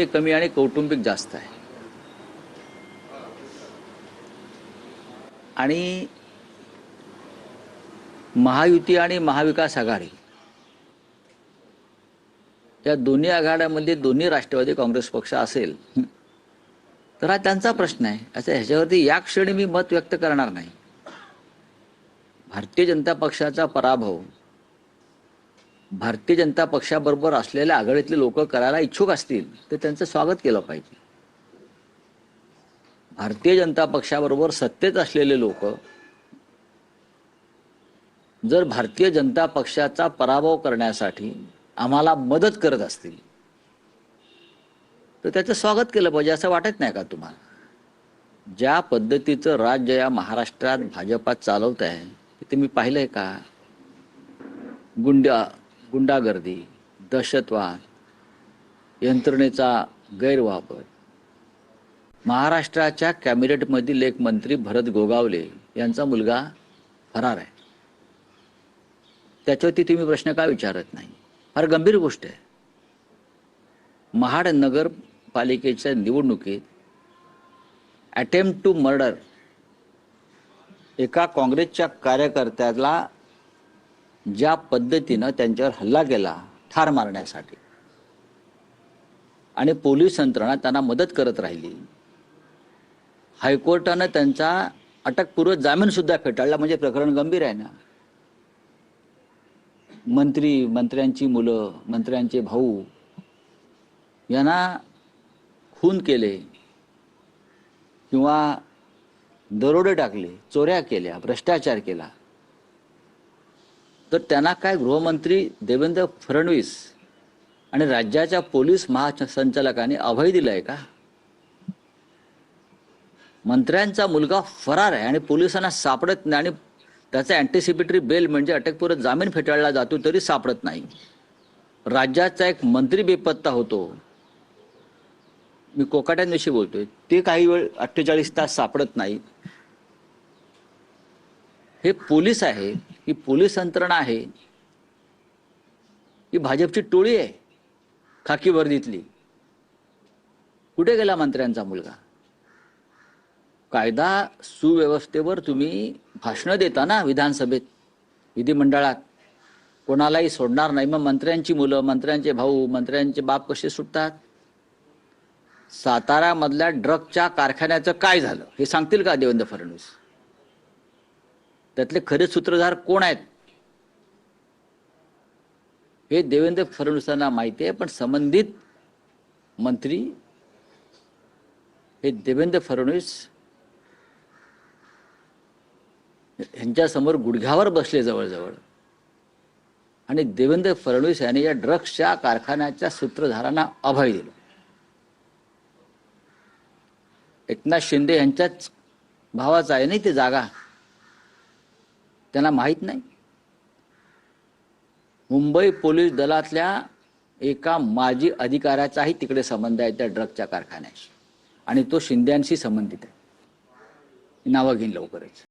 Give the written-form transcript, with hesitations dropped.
कमी आणि कौटुंबिक जास्त आहे. आणि महायुती आणि महाविकास आघाडी या दोन्ही आघाड्यामध्ये दोन्ही राष्ट्रवादी काँग्रेस पक्ष असेल तर हा त्यांचा प्रश्न आहे. असं ह्याच्यावरती या क्षणी मी मत व्यक्त करणार नाही. भारतीय जनता पक्षाचा पराभव भारतीय जनता पक्षाबरोबर असलेल्या आघाडीतले लोक करायला इच्छुक असतील तर त्यांचं स्वागत केलं पाहिजे. भारतीय जनता पक्षाबरोबर सत्तेत असलेले लोक जर भारतीय जनता पक्षाचा पराभव करण्यासाठी आम्हाला मदत करत असतील तर त्याचं स्वागत केलं पाहिजे. असं वाटत नाही का तुम्हाला? ज्या पद्धतीचं राज्य या महाराष्ट्रात भाजपात चालवत आहे ते मी पाहिलंय का? गुंडागर्दी, दहशतवाद, यंत्रणेचा गैरवापर. महाराष्ट्राच्या कॅबिनेटमधील एक मंत्री भरत गोगावले यांचा मुलगा फरार आहे. त्याच्यावरती तुम्ही प्रश्न का विचारत नाही? फार गंभीर गोष्ट आहे. महाड नगरपालिकेच्या निवडणुकीत अटेम्प्ट टू मर्डर एका काँग्रेसच्या कार्यकर्त्याला ज्या पद्धतीनं त्यांच्यावर हल्ला केला ठार मारण्यासाठी आणि पोलीस यंत्रणा त्यांना मदत करत राहिली. हायकोर्टानं त्यांचा अटकपूर्व जामीन सुद्धा फेटाळला. म्हणजे प्रकरण गंभीर आहे ना. मंत्र्यांची मुलं, मंत्र्यांचे भाऊ यांना खून केले किंवा दरोडे टाकले, चोऱ्या केल्या, भ्रष्टाचार केला तर त्यांना काय गृहमंत्री देवेंद्र फडणवीस आणि राज्याच्या पोलीस महासंचालकांनी अभय दिलंय का? मंत्र्यांचा मुलगा फरार आहे आणि पोलिसांना सापडत नाही आणि त्याचा अँटिसिपेटरी बेल म्हणजे अटकपूर्व जामीन फेटाळला जातो तरी सापडत नाही. राज्याचा एक मंत्री बेपत्ता होतो. मी कोकाट्यांविषयी बोलतोय. ते काही वेळ 48 तास सापडत नाही. हे पोलीस आहे, ही पोलीस यंत्रणा आहे, ही भाजपची टोळी आहे खाकी वर्दीतली. कुठे गेला मंत्र्यांचा मुलगा? कायदा सुव्यवस्थेवर तुम्ही भाषणं देता ना विधानसभेत, विधिमंडळात. कोणालाही सोडणार नाही. मग मंत्र्यांची मुलं, मंत्र्यांचे भाऊ, मंत्र्यांचे बाप कसे सुटतात? साताऱ्यामधल्या ड्रगच्या कारखान्याचं काय झालं हे सांगतील का देवेंद्र फडणवीस? त्यातले खरे सूत्रधार कोण आहेत हे देवेंद्र फडणवीसांना माहिती आहे. पण संबंधित मंत्री हे देवेंद्र फडणवीस यांच्यासमोर गुडघ्यावर बसले जवळजवळ. आणि देवेंद्र फडणवीस यांनी या ड्रग्सच्या कारखान्याच्या सूत्रधारांना अभय दिलं. एकनाथ शिंदे यांच्याच भावाचा आहे नाही ते जागा, त्यांना माहीत नाही. मुंबई पोलीस दलातल्या एका माजी अधिकाऱ्याचाही तिकडे संबंध आहे त्या ड्रगच्या कारखान्याशी आणि तो शिंद्यांशी संबंधित आहे. नावं घेईन लवकरच.